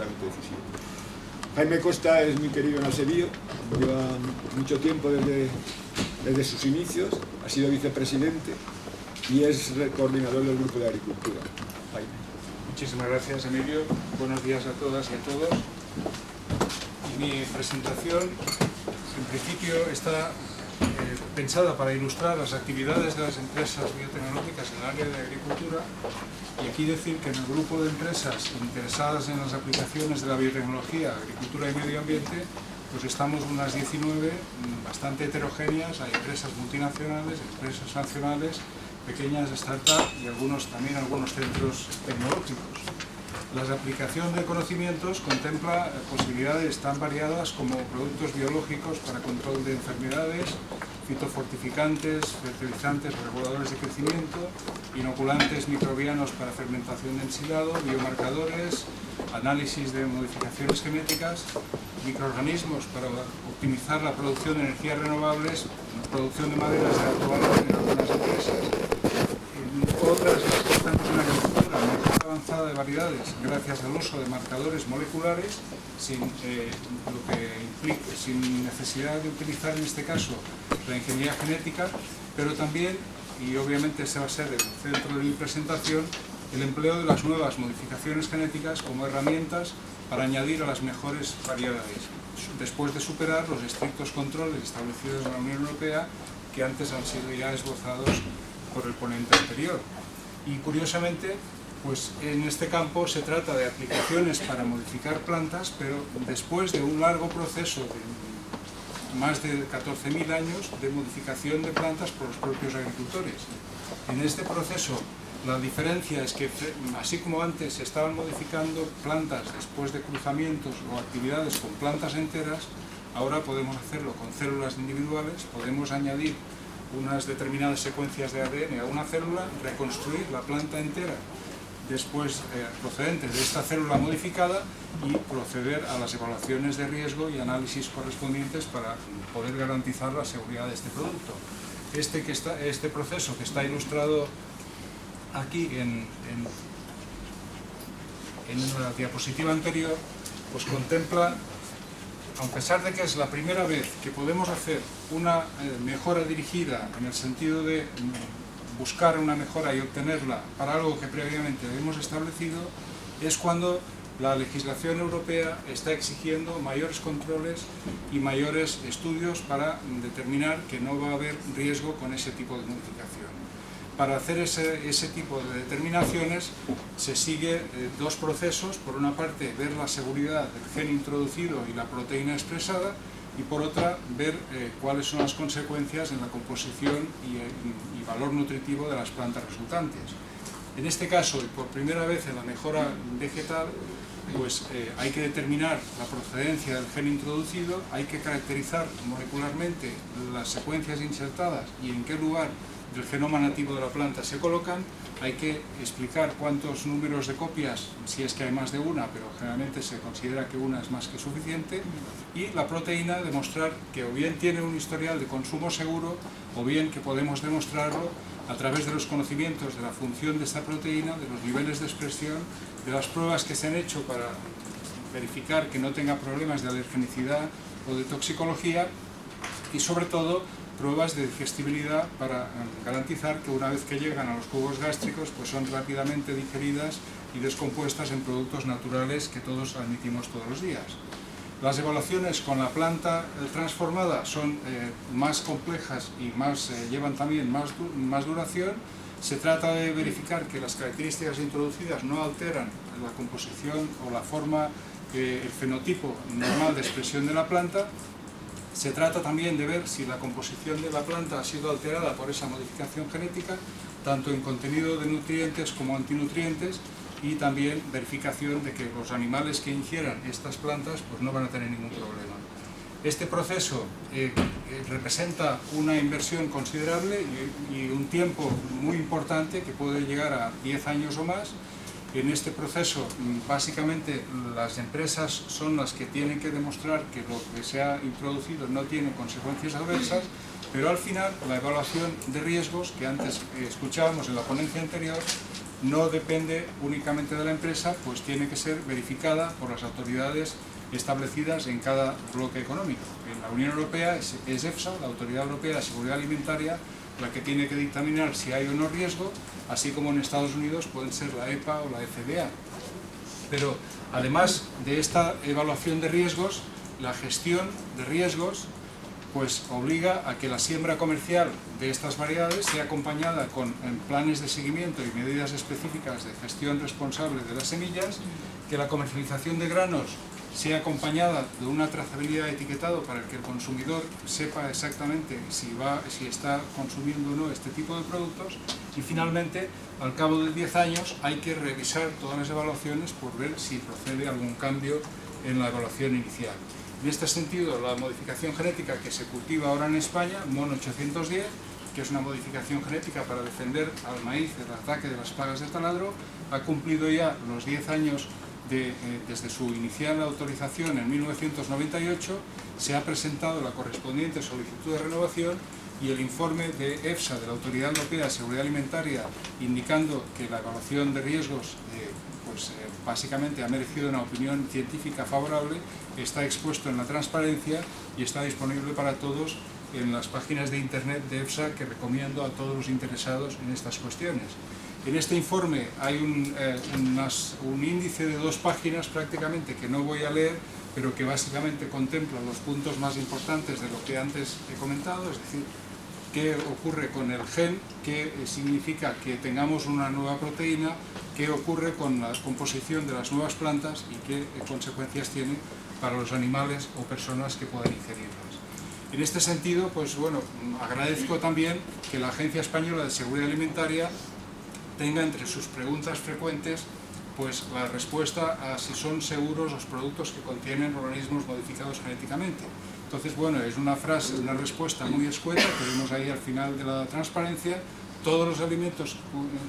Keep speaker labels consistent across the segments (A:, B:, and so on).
A: absolutamente decisivo. Jaime Costa es muy querido en Alsevío, lleva mucho tiempo desde sus inicios, ha sido vicepresidente y es coordinador del Grupo de Agricultura. Jaime.
B: Muchísimas gracias, Emilio. Buenos días a todas y a todos. Mi presentación, en principio, está pensada para ilustrar las actividades de las empresas biotecnológicas en el área de agricultura, y aquí decir que en el grupo de empresas interesadas en las aplicaciones de la biotecnología, agricultura y medio ambiente, pues estamos unas 19, bastante heterogéneas. Hay empresas multinacionales, empresas nacionales, pequeñas startups y también algunos centros tecnológicos. La aplicación de conocimientos contempla posibilidades tan variadas como productos biológicos para control de enfermedades, fitofortificantes, fertilizantes, reguladores de crecimiento, inoculantes microbianos para fermentación de ensilado, biomarcadores, análisis de modificaciones genéticas, microorganismos para optimizar la producción de energías renovables, producción de maderas de alto valor en algunas empresas. En otras estamos en la agricultura más avanzada de variedades gracias al uso de marcadores moleculares sin necesidad de utilizar en este caso la ingeniería genética, pero también, y obviamente ese va a ser el centro de mi presentación, el empleo de las nuevas modificaciones genéticas como herramientas para añadir a las mejores variedades, después de superar los estrictos controles establecidos en la Unión Europea que antes han sido ya esbozados por el ponente anterior. Y curiosamente, pues en este campo se trata de aplicaciones para modificar plantas, pero después de un largo proceso de más de 14.000 años de modificación de plantas por los propios agricultores. En este proceso, la diferencia es que, así como antes se estaban modificando plantas después de cruzamientos o actividades con plantas enteras, ahora podemos hacerlo con células individuales, podemos añadir unas determinadas secuencias de ADN a una célula, reconstruir la planta entera después procedentes de esta célula modificada y proceder a las evaluaciones de riesgo y análisis correspondientes para poder garantizar la seguridad de este producto. Este proceso que está ilustrado aquí en la diapositiva anterior, pues contempla, a pesar de que es la primera vez que podemos hacer una mejora dirigida en el sentido de buscar una mejora y obtenerla para algo que previamente hemos establecido, es cuando la legislación europea está exigiendo mayores controles y mayores estudios para determinar que no va a haber riesgo con ese tipo de modificación. Para hacer ese tipo de determinaciones se sigue dos procesos: por una parte ver la seguridad del gen introducido y la proteína expresada, y por otra ver cuáles son las consecuencias en la composición y valor nutritivo de las plantas resultantes. En este caso, y por primera vez en la mejora vegetal, pues hay que determinar la procedencia del gen introducido, hay que caracterizar molecularmente las secuencias insertadas y en qué lugar del genoma nativo de la planta se colocan, hay que explicar cuántos números de copias, si es que hay más de una, pero generalmente se considera que una es más que suficiente, y la proteína demostrar que o bien tiene un historial de consumo seguro, o bien que podemos demostrarlo a través de los conocimientos de la función de esta proteína, de los niveles de expresión, de las pruebas que se han hecho para verificar que no tenga problemas de alergenicidad o de toxicología, y sobre todo pruebas de digestibilidad para garantizar que una vez que llegan a los jugos gástricos pues son rápidamente digeridas y descompuestas en productos naturales que todos admitimos todos los días. Las evaluaciones con la planta transformada son más complejas y llevan también más duración. Se trata de verificar que las características introducidas no alteran la composición o la forma, el fenotipo normal de expresión de la planta. Se trata también de ver si la composición de la planta ha sido alterada por esa modificación genética, tanto en contenido de nutrientes como antinutrientes, y también verificación de que los animales que ingieran estas plantas pues no van a tener ningún problema. Este proceso representa una inversión considerable y un tiempo muy importante que puede llegar a 10 años o más. En este proceso, básicamente, las empresas son las que tienen que demostrar que lo que se ha introducido no tiene consecuencias adversas, pero al final la evaluación de riesgos, que antes escuchábamos en la ponencia anterior, no depende únicamente de la empresa, pues tiene que ser verificada por las autoridades establecidas en cada bloque económico. En la Unión Europea es EFSA, la Autoridad Europea de Seguridad Alimentaria, la que tiene que dictaminar si hay o no riesgo, así como en Estados Unidos pueden ser la EPA o la FDA. Pero además de esta evaluación de riesgos, la gestión de riesgos pues obliga a que la siembra comercial de estas variedades sea acompañada con planes de seguimiento y medidas específicas de gestión responsable de las semillas, que la comercialización de granos sea acompañada de una trazabilidad de etiquetado para que el consumidor sepa exactamente si está consumiendo o no este tipo de productos, y finalmente, al cabo de 10 años, hay que revisar todas las evaluaciones por ver si procede algún cambio en la evaluación inicial. En este sentido, la modificación genética que se cultiva ahora en España, MON 810, que es una modificación genética para defender al maíz del ataque de las plagas de taladro, ha cumplido ya los 10 años desde su inicial autorización en 1998, se ha presentado la correspondiente solicitud de renovación y el informe de EFSA, de la Autoridad Europea de Seguridad Alimentaria, indicando que la evaluación de riesgos básicamente ha merecido una opinión científica favorable, está expuesto en la transparencia y está disponible para todos en las páginas de internet de EFSA, que recomiendo a todos los interesados en estas cuestiones. En este informe hay un índice de 2 páginas prácticamente que no voy a leer, pero que básicamente contempla los puntos más importantes de lo que antes he comentado, es decir, qué ocurre con el gen, qué significa que tengamos una nueva proteína, qué ocurre con la composición de las nuevas plantas y qué consecuencias tiene para los animales o personas que puedan ingerirlas. En este sentido, pues bueno, agradezco también que la Agencia Española de Seguridad Alimentaria tenga entre sus preguntas frecuentes pues la respuesta a si son seguros los productos que contienen organismos modificados genéticamente. Entonces, bueno, es una respuesta muy escueta que vemos ahí al final de la transparencia. Todos los alimentos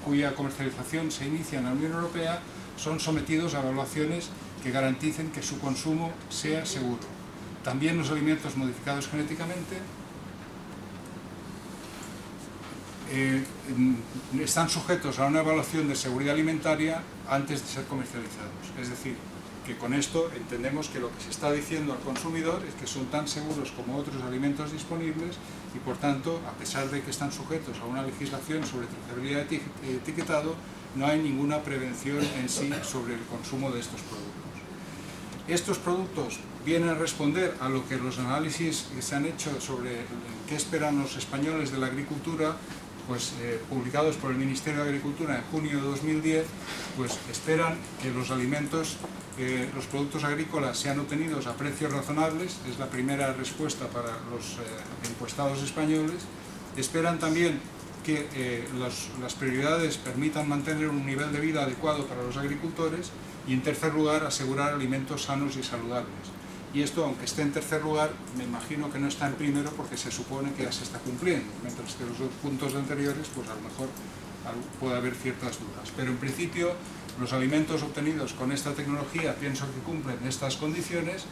B: cuya comercialización se inicia en la Unión Europea son sometidos a evaluaciones que garanticen que su consumo sea seguro. También los alimentos modificados genéticamente están sujetos a una evaluación de seguridad alimentaria antes de ser comercializados. Es decir, que con esto entendemos que lo que se está diciendo al consumidor es que son tan seguros como otros alimentos disponibles y, por tanto, a pesar de que están sujetos a una legislación sobre trazabilidad y etiquetado, no hay ninguna prevención en sí sobre el consumo de estos productos. Estos productos vienen a responder a lo que los análisis que se han hecho sobre qué esperan los españoles de la agricultura, pues publicados por el Ministerio de Agricultura en junio de 2010, pues esperan que los alimentos, los productos agrícolas sean obtenidos a precios razonables, es la primera respuesta para los encuestados españoles. Esperan también que las prioridades permitan mantener un nivel de vida adecuado para los agricultores y, en tercer lugar, asegurar alimentos sanos y saludables. Y esto, aunque esté en tercer lugar, me imagino que no está en primero porque se supone que ya se está cumpliendo, mientras que los 2 puntos anteriores, pues a lo mejor puede haber ciertas dudas. Pero en principio, los alimentos obtenidos con esta tecnología pienso que cumplen estas condiciones,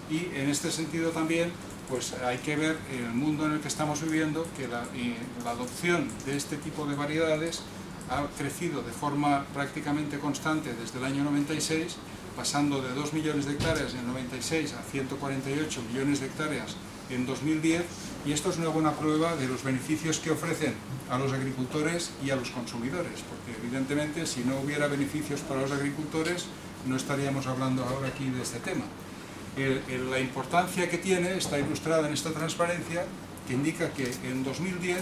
B: y en este sentido también pues hay que ver en el mundo en el que estamos viviendo que la adopción de este tipo de variedades ha crecido de forma prácticamente constante desde el año 96, pasando de 2 millones de hectáreas en el 96 a 148 millones de hectáreas en 2010, y esto es una buena prueba de los beneficios que ofrecen a los agricultores y a los consumidores, porque evidentemente si no hubiera beneficios para los agricultores no estaríamos hablando ahora aquí de este tema. La importancia que tiene está ilustrada en esta transparencia, que indica que en 2010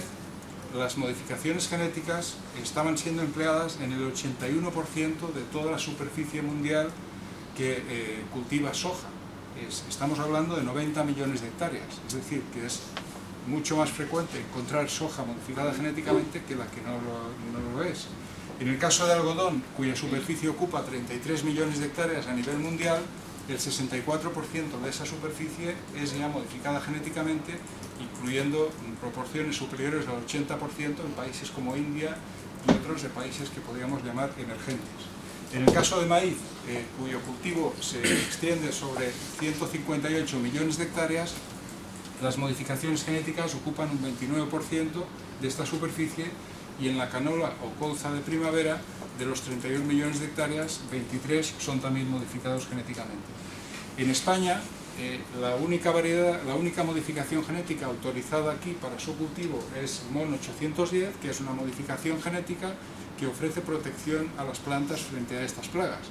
B: las modificaciones genéticas estaban siendo empleadas en el 81% de toda la superficie mundial que cultiva soja. Estamos hablando de 90 millones de hectáreas, es decir, que es mucho más frecuente encontrar soja modificada genéticamente que la que no lo es. En el caso de algodón, cuya superficie ocupa 33 millones de hectáreas a nivel mundial, el 64% de esa superficie es ya modificada genéticamente, incluyendo proporciones superiores al 80% en países como India y otros de países que podríamos llamar emergentes. En el caso de maíz, cuyo cultivo se extiende sobre 158 millones de hectáreas, las modificaciones genéticas ocupan un 29% de esta superficie, y en la canola o colza de primavera de los 31 millones de hectáreas, 23 son también modificados genéticamente. En España, la única modificación genética autorizada aquí para su cultivo es MON 810, que es una modificación genética que ofrece protección a las plantas frente a estas plagas.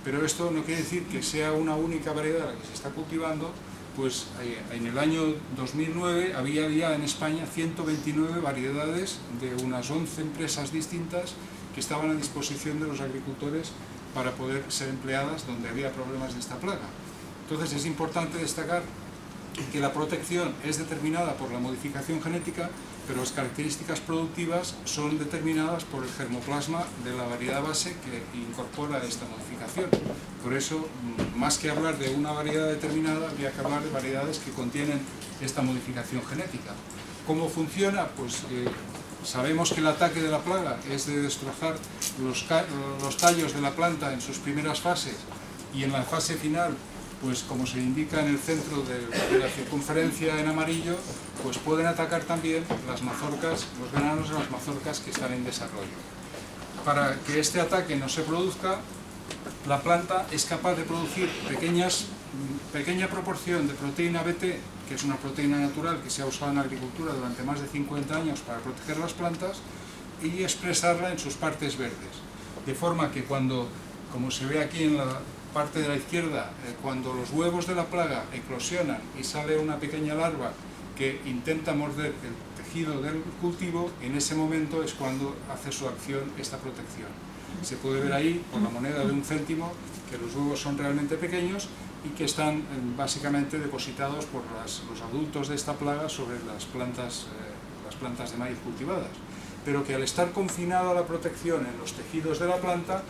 B: Pero esto no quiere decir que sea una única variedad la que se está cultivando, pues en el año 2009 había ya en España 129 variedades de unas 11 empresas distintas que estaban a disposición de los agricultores para poder ser empleadas donde había problemas de esta plaga. Entonces es importante destacar que la protección es determinada por la modificación genética, pero las características productivas son determinadas por el germoplasma de la variedad base que incorpora esta modificación. Por eso, más que hablar de una variedad determinada, habría que hablar de variedades que contienen esta modificación genética. ¿Cómo funciona? Pues sabemos que el ataque de la plaga es de destrozar los tallos de la planta en sus primeras fases, y en la fase final, pues como se indica en el centro de la circunferencia en amarillo, pues pueden atacar también las mazorcas, los granos de las mazorcas que están en desarrollo. Para que este ataque no se produzca, la planta es capaz de producir pequeña proporción de proteína BT, que es una proteína natural que se ha usado en la agricultura durante más de 50 años para proteger las plantas, y expresarla en sus partes verdes. De forma que cuando, como se ve aquí en la parte de la izquierda, cuando los huevos de la plaga eclosionan y sale una pequeña larva que intenta morder el tejido del cultivo, en ese momento es cuando hace su acción esta protección. Se puede ver ahí, por la moneda de 1 céntimo, que los huevos son realmente pequeños y que están básicamente depositados por los adultos de esta plaga sobre las plantas de maíz cultivadas. Pero que al estar confinada la protección en los tejidos de la planta,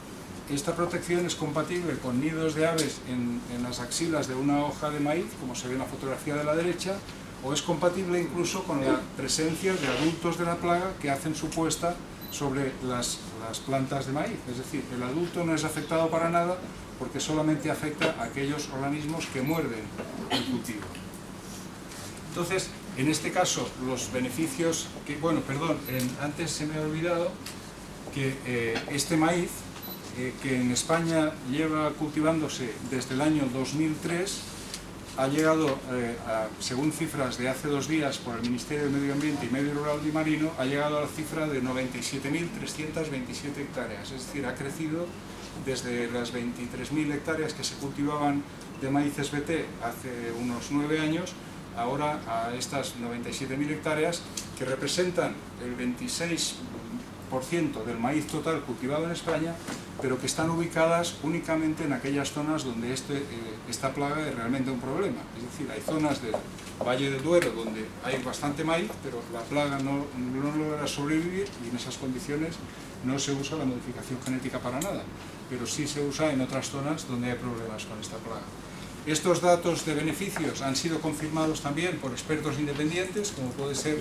B: esta protección es compatible con nidos de aves en las axilas de una hoja de maíz, como se ve en la fotografía de la derecha, o es compatible incluso con la presencia de adultos de la plaga que hacen su puesta sobre las plantas de maíz. Es decir, el adulto no es afectado para nada porque solamente afecta a aquellos organismos que muerden el cultivo. Entonces, en este caso, los beneficios que... Bueno, perdón, antes se me ha olvidado que este maíz, que en España lleva cultivándose desde el año 2003, ha llegado, según cifras de hace 2 días por el Ministerio de Medio Ambiente y Medio Rural y Marino, ha llegado a la cifra de 97.327 hectáreas, es decir, ha crecido desde las 23.000 hectáreas que se cultivaban de maíz SBT hace unos 9 años, ahora a estas 97.000 hectáreas, que representan el 26% del maíz total cultivado en España, pero que están ubicadas únicamente en aquellas zonas donde esta plaga es realmente un problema. Es decir, hay zonas del Valle del Duero donde hay bastante maíz, pero la plaga no logra sobrevivir, y en esas condiciones no se usa la modificación genética para nada, pero sí se usa en otras zonas donde hay problemas con esta plaga. Estos datos de beneficios han sido confirmados también por expertos independientes, como puede ser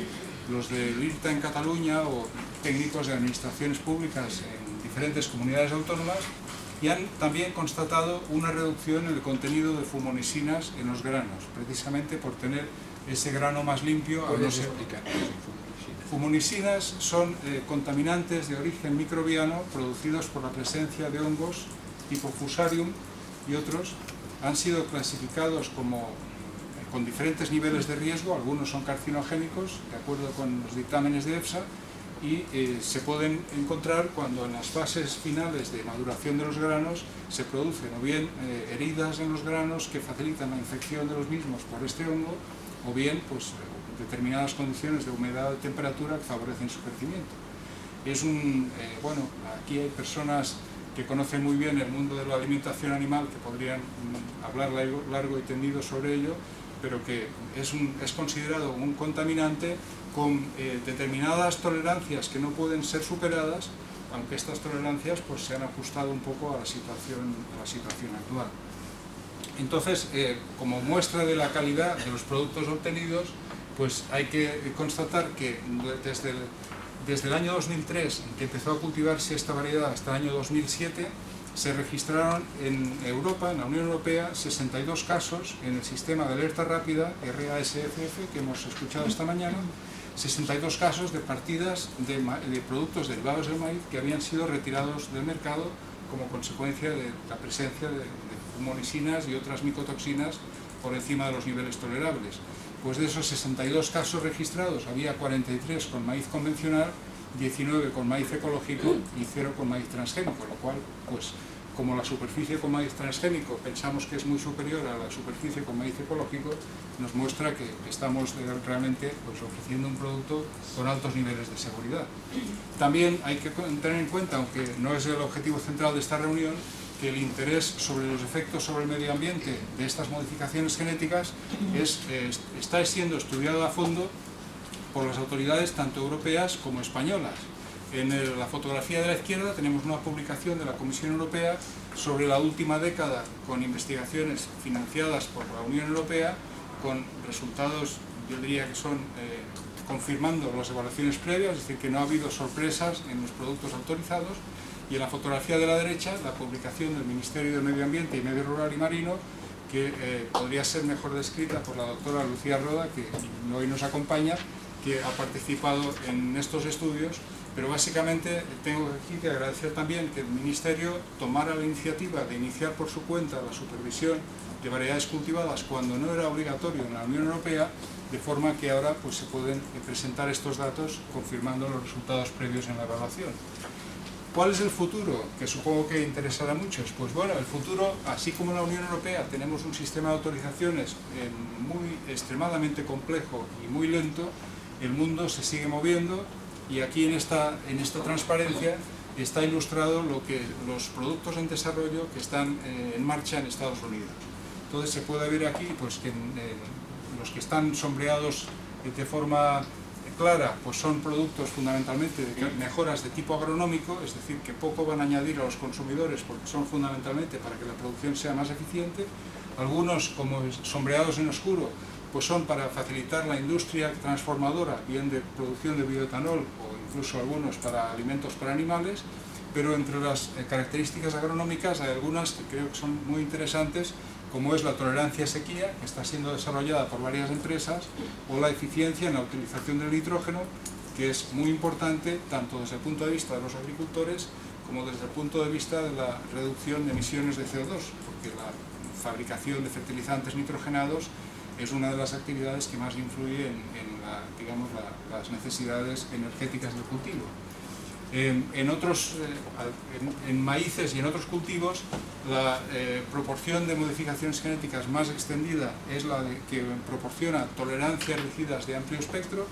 B: los del IRTA en Cataluña o técnicos de administraciones públicas en diferentes comunidades autónomas, y han también constatado una reducción en el contenido de fumonisinas en los granos, precisamente por tener ese grano más limpio.
A: ¿Puedes explicar?
B: Fumonisinas son contaminantes de origen microbiano producidos por la presencia de hongos tipo Fusarium y otros. Han sido clasificados con diferentes niveles de riesgo, algunos son carcinogénicos, de acuerdo con los dictámenes de EFSA, y se pueden encontrar cuando en las fases finales de maduración de los granos se producen o bien heridas en los granos que facilitan la infección de los mismos por este hongo, o bien pues, determinadas condiciones de humedad y temperatura que favorecen su crecimiento. Bueno, aquí hay personas que conocen muy bien el mundo de la alimentación animal, que podrían hablar largo y tendido sobre ello, pero que es considerado un contaminante con determinadas tolerancias que no pueden ser superadas, aunque estas tolerancias pues, se han ajustado un poco a la situación actual. Entonces, como muestra de la calidad de los productos obtenidos, pues hay que constatar que desde el año 2003, en que empezó a cultivarse esta variedad, hasta el año 2007, se registraron en Europa, en la Unión Europea, 62 casos en el sistema de alerta rápida RASFF que hemos escuchado esta mañana, 62 casos de partidas de productos derivados del maíz que habían sido retirados del mercado como consecuencia de la presencia de fumonisinas y otras micotoxinas por encima de los niveles tolerables. Pues de esos 62 casos registrados había 43 con maíz convencional, 19 con maíz ecológico y 0 con maíz transgénico, lo cual, pues, como la superficie con maíz transgénico pensamos que es muy superior a la superficie con maíz ecológico, nos muestra que estamos realmente, pues, ofreciendo un producto con altos niveles de seguridad. También hay que tener en cuenta, aunque no es el objetivo central de esta reunión, que el interés sobre los efectos sobre el medio ambiente de estas modificaciones genéticas está siendo estudiado a fondo por las autoridades tanto europeas como españolas. En la fotografía de la izquierda tenemos una publicación de la Comisión Europea sobre la última década con investigaciones financiadas por la Unión Europea con resultados, yo diría que son confirmando las evaluaciones previas, es decir, que no ha habido sorpresas en los productos autorizados. Y en la fotografía de la derecha, la publicación del Ministerio de Medio Ambiente y Medio Rural y Marino, que podría ser mejor descrita por la doctora Lucía Roda, que hoy nos acompaña, que ha participado en estos estudios, pero básicamente tengo aquí que agradecer también que el Ministerio tomara la iniciativa de iniciar por su cuenta la supervisión de variedades cultivadas cuando no era obligatorio en la Unión Europea, de forma que ahora, pues, se pueden presentar estos datos confirmando los resultados previos en la evaluación. ¿Cuál es el futuro? Que supongo que interesará a muchos. Pues bueno, el futuro, así como en la Unión Europea tenemos un sistema de autorizaciones extremadamente complejo y muy lento, el mundo se sigue moviendo y aquí en esta transparencia está ilustrado los productos en desarrollo que están en marcha en Estados Unidos. Entonces se puede ver aquí, pues, que los que están sombreados de forma clara, pues son productos fundamentalmente de mejoras de tipo agronómico, es decir, que poco van a añadir a los consumidores porque son fundamentalmente para que la producción sea más eficiente. Algunos, como sombreados en oscuro, pues son para facilitar la industria transformadora, bien de producción de bioetanol o incluso algunos para alimentos para animales, pero entre las características agronómicas hay algunas que creo que son muy interesantes, como es la tolerancia a sequía, que está siendo desarrollada por varias empresas, o la eficiencia en la utilización del nitrógeno, que es muy importante tanto desde el punto de vista de los agricultores como desde el punto de vista de la reducción de emisiones de CO2, porque la fabricación de fertilizantes nitrogenados es una de las actividades que más influye en las necesidades energéticas del cultivo. En maíces y en otros cultivos, la proporción de modificaciones genéticas más extendida es la que proporciona tolerancias rígidas de amplio espectro,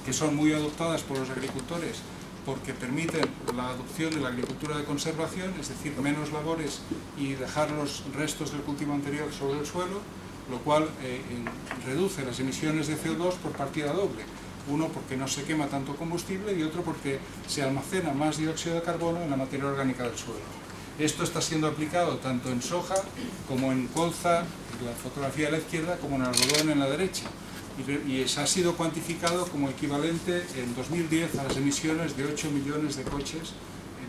B: que son muy adoptadas por los agricultores porque permiten la adopción de la agricultura de conservación, es decir, menos labores y dejar los restos del cultivo anterior sobre el suelo, lo cual reduce las emisiones de CO2 por partida doble. Uno, porque no se quema tanto combustible, y otro, porque se almacena más dióxido de carbono en la materia orgánica del suelo. Esto está siendo aplicado tanto en soja como en colza, en la fotografía de la izquierda, como en algodón en la derecha. Y ha sido cuantificado como equivalente en 2010 a las emisiones de 8 millones de coches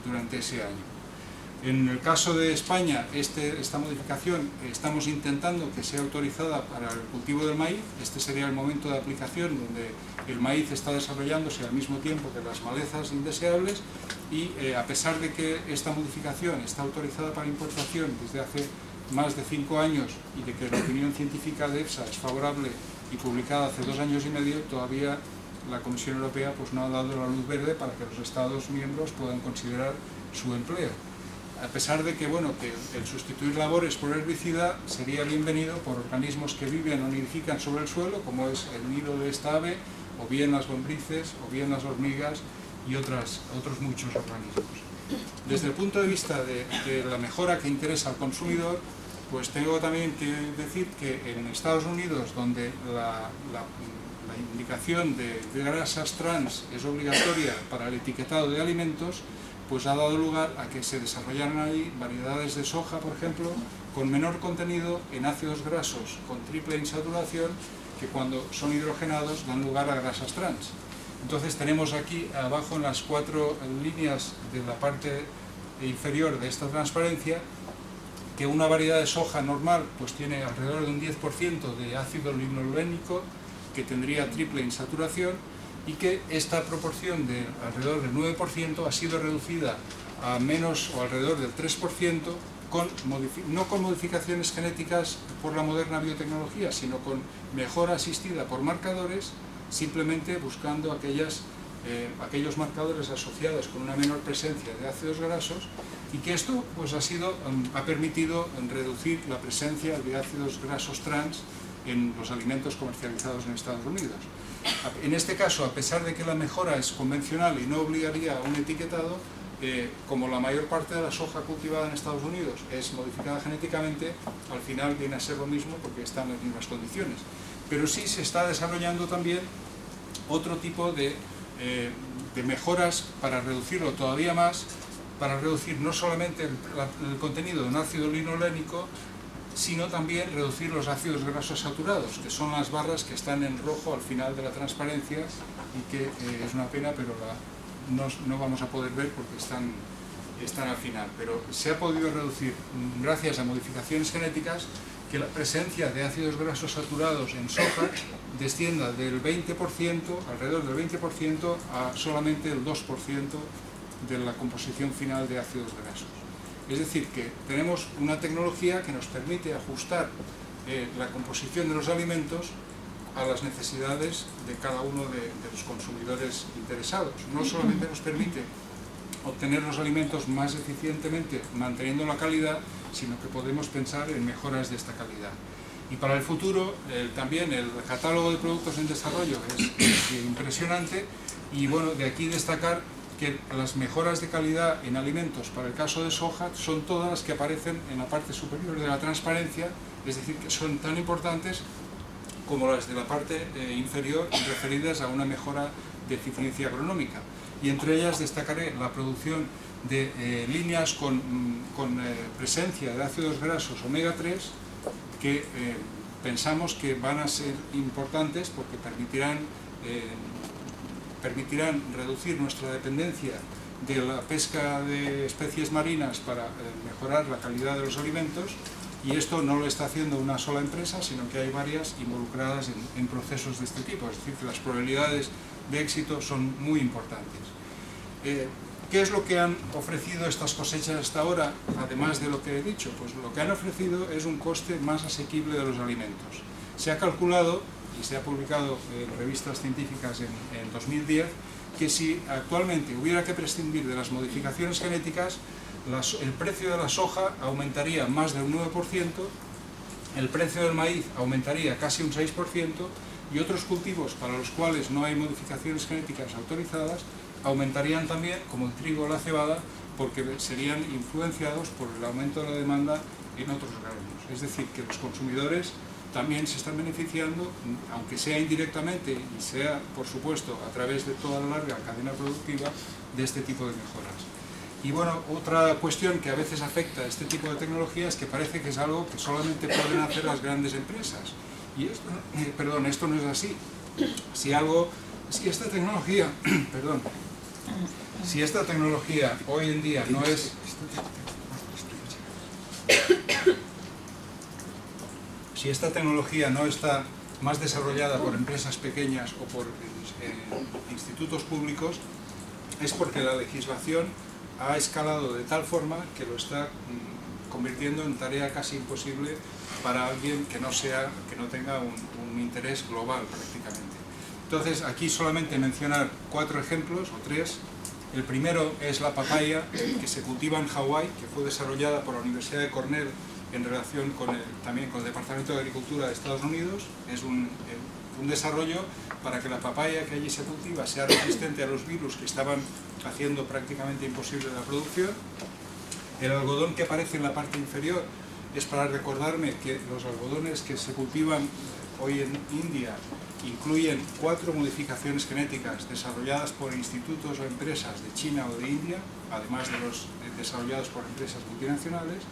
B: durante ese año. En el caso de España, esta modificación estamos intentando que sea autorizada para el cultivo del maíz. Este sería el momento de aplicación donde el maíz está desarrollándose al mismo tiempo que las malezas indeseables, y a pesar de que esta modificación está autorizada para importación desde hace más de 5 años y de que la opinión científica de EFSA es favorable y publicada hace 2 años y medio, todavía la Comisión Europea, pues, no ha dado la luz verde para que los Estados miembros puedan considerar su empleo. A pesar de que, bueno, que el sustituir labores por herbicida sería bienvenido por organismos que viven o nidifican sobre el suelo, como es el nido de esta ave, o bien las lombrices, o bien las hormigas y otros muchos organismos. Desde el punto de vista de la mejora que interesa al consumidor, pues tengo también que decir que en Estados Unidos, donde la indicación de grasas trans es obligatoria para el etiquetado de alimentos, pues ha dado lugar a que se desarrollaran ahí variedades de soja, por ejemplo, con menor contenido en ácidos grasos con triple insaturación, que cuando son hidrogenados dan lugar a grasas trans. Entonces tenemos aquí abajo en las 4 líneas de la parte inferior de esta transparencia que una variedad de soja normal pues tiene alrededor de un 10% de ácido linolénico, que tendría triple insaturación, y que esta proporción de alrededor del 9% ha sido reducida a menos o alrededor del 3%, no con modificaciones genéticas por la moderna biotecnología, sino con mejora asistida por marcadores, simplemente buscando aquellos marcadores asociados con una menor presencia de ácidos grasos, y que esto pues, ha permitido reducir la presencia de ácidos grasos trans en los alimentos comercializados en Estados Unidos. En este caso, a pesar de que la mejora es convencional y no obligaría a un etiquetado, como la mayor parte de la soja cultivada en Estados Unidos es modificada genéticamente, al final viene a ser lo mismo porque están en las mismas condiciones. Pero sí se está desarrollando también otro tipo de mejoras para reducirlo todavía más, para reducir no solamente el contenido de un ácido linolénico, sino también reducir los ácidos grasos saturados, que son las barras que están en rojo al final de la transparencia y que es una pena, pero no vamos a poder ver porque están al final. Pero se ha podido reducir, gracias a modificaciones genéticas, que la presencia de ácidos grasos saturados en soja descienda del 20%, alrededor del 20%, a solamente el 2% de la composición final de ácidos grasos. Es decir, que tenemos una tecnología que nos permite ajustar la composición de los alimentos a las necesidades de cada uno de los consumidores interesados. No solamente nos permite obtener los alimentos más eficientemente manteniendo la calidad, sino que podemos pensar en mejoras de esta calidad. Y para el futuro también el catálogo de productos en desarrollo es impresionante, y bueno, de aquí destacar que las mejoras de calidad en alimentos para el caso de soja son todas las que aparecen en la parte superior de la transparencia, es decir, que son tan importantes como las de la parte inferior referidas a una mejora de eficiencia agronómica. Y entre ellas destacaré la producción de líneas con presencia de ácidos grasos omega 3 que pensamos que van a ser importantes porque permitirán reducir nuestra dependencia de la pesca de especies marinas para mejorar la calidad de los alimentos, y esto no lo está haciendo una sola empresa, sino que hay varias involucradas en procesos de este tipo, es decir, que las probabilidades de éxito son muy importantes. ¿Qué es lo que han ofrecido estas cosechas hasta ahora, además de lo que he dicho? Pues lo que han ofrecido es un coste más asequible de los alimentos. Se ha calculado, y se ha publicado en revistas científicas en 2010, que si actualmente hubiera que prescindir de las modificaciones genéticas, el precio de la soja aumentaría más del 9%, el precio del maíz aumentaría casi un 6%, y otros cultivos para los cuales no hay modificaciones genéticas autorizadas aumentarían también, como el trigo o la cebada, porque serían influenciados por el aumento de la demanda en otros granos. Es decir, que los consumidores también se están beneficiando, aunque sea indirectamente y sea, por supuesto, a través de toda la larga cadena productiva, de este tipo de mejoras. Y bueno, otra cuestión que a veces afecta a este tipo de tecnología es que parece que es algo que solamente pueden hacer las grandes empresas. Y esto no es así. Si esta tecnología, si esta tecnología hoy en día no es... Si esta tecnología no está más desarrollada por empresas pequeñas o por institutos públicos, es porque la legislación ha escalado de tal forma que lo está convirtiendo en tarea casi imposible para alguien que no tenga un interés global prácticamente. Entonces, aquí solamente mencionar 4 ejemplos o 3. El primero es la papaya, que se cultiva en Hawái, que fue desarrollada por la Universidad de Cornell en relación también con el Departamento de Agricultura de Estados Unidos. Es un desarrollo para que la papaya que allí se cultiva sea resistente a los virus que estaban haciendo prácticamente imposible la producción. El algodón que aparece en la parte inferior es para recordarme que los algodones que se cultivan hoy en India incluyen 4 modificaciones genéticas desarrolladas por institutos o empresas de China o de India, además de los desarrollados por empresas multinacionales.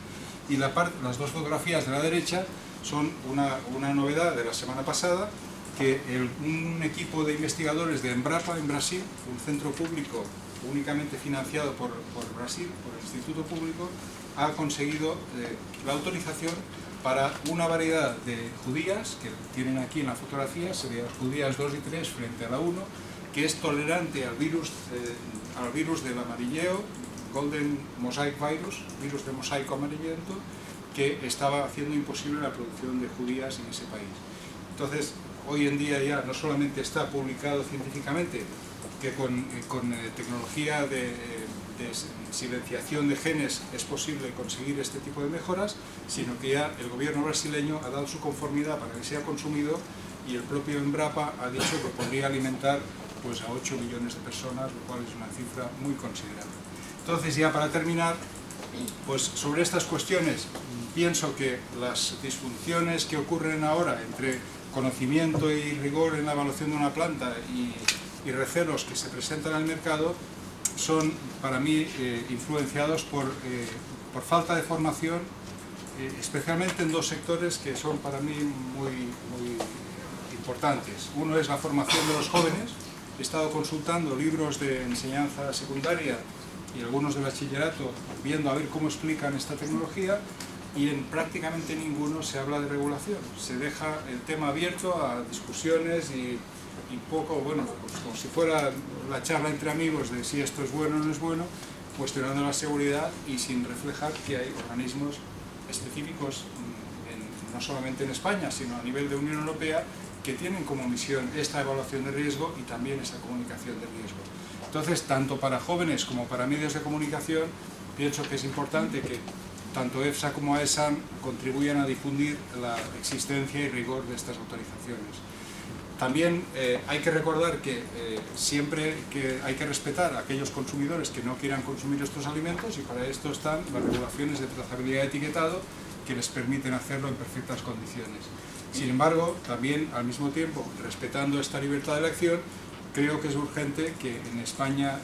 B: Y las 2 fotografías de la derecha son una novedad de la semana pasada, que un equipo de investigadores de Embrapa en Brasil, un centro público únicamente financiado por Brasil, por el Instituto Público, ha conseguido la autorización para una variedad de judías, que tienen aquí en la fotografía, serían las judías 2 y 3 frente a la 1, que es tolerante al virus del amarilleo, Golden Mosaic Virus, virus de mosaico amarillento, que estaba haciendo imposible la producción de judías en ese país. Entonces, hoy en día ya no solamente está publicado científicamente que con tecnología de silenciación de genes es posible conseguir este tipo de mejoras, sino que ya el gobierno brasileño ha dado su conformidad para que sea consumido, y el propio Embrapa ha dicho que podría alimentar pues a 8 millones de personas, lo cual es una cifra muy considerable. Entonces, ya para terminar, pues sobre estas cuestiones pienso que las disfunciones que ocurren ahora entre conocimiento y rigor en la evaluación de una planta y recelos que se presentan al mercado son para mí influenciados por falta de formación, especialmente en dos sectores que son para mí muy importantes. Uno es la formación de los jóvenes. He estado consultando libros de enseñanza secundaria y algunos de bachillerato, viendo a ver cómo explican esta tecnología, y en prácticamente ninguno se habla de regulación. Se deja el tema abierto a discusiones y poco, bueno, pues como si fuera la charla entre amigos de si esto es bueno o no es bueno, cuestionando la seguridad y sin reflejar que hay organismos específicos, no solamente en España, sino a nivel de Unión Europea, que tienen como misión esta evaluación de riesgo y también esa comunicación de riesgo. Entonces, tanto para jóvenes como para medios de comunicación, pienso que es importante que tanto EFSA como AESAN contribuyan a difundir la existencia y rigor de estas autorizaciones. También hay que recordar que siempre que hay que respetar a aquellos consumidores que no quieran consumir estos alimentos, y para esto están las regulaciones de trazabilidad y etiquetado que les permiten hacerlo en perfectas condiciones. Sin embargo, también al mismo tiempo, respetando esta libertad de elección, creo que es urgente que en España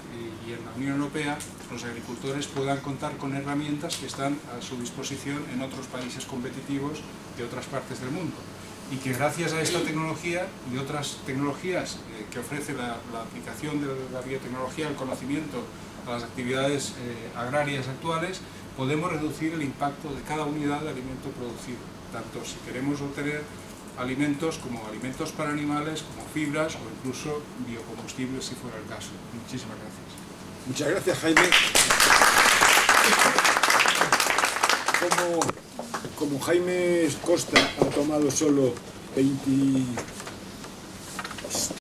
B: y en la Unión Europea los agricultores puedan contar con herramientas que están a su disposición en otros países competitivos de otras partes del mundo, y que gracias a esta tecnología y otras tecnologías que ofrece la aplicación de la biotecnología al conocimiento, a las actividades agrarias actuales, podemos reducir el impacto de cada unidad de alimento producido, tanto si queremos obtener alimentos como alimentos para animales, como fibras o incluso biocombustibles si fuera el caso. Muchísimas gracias.
A: Muchas gracias, Jaime. Como Jaime Costa ha tomado solo 20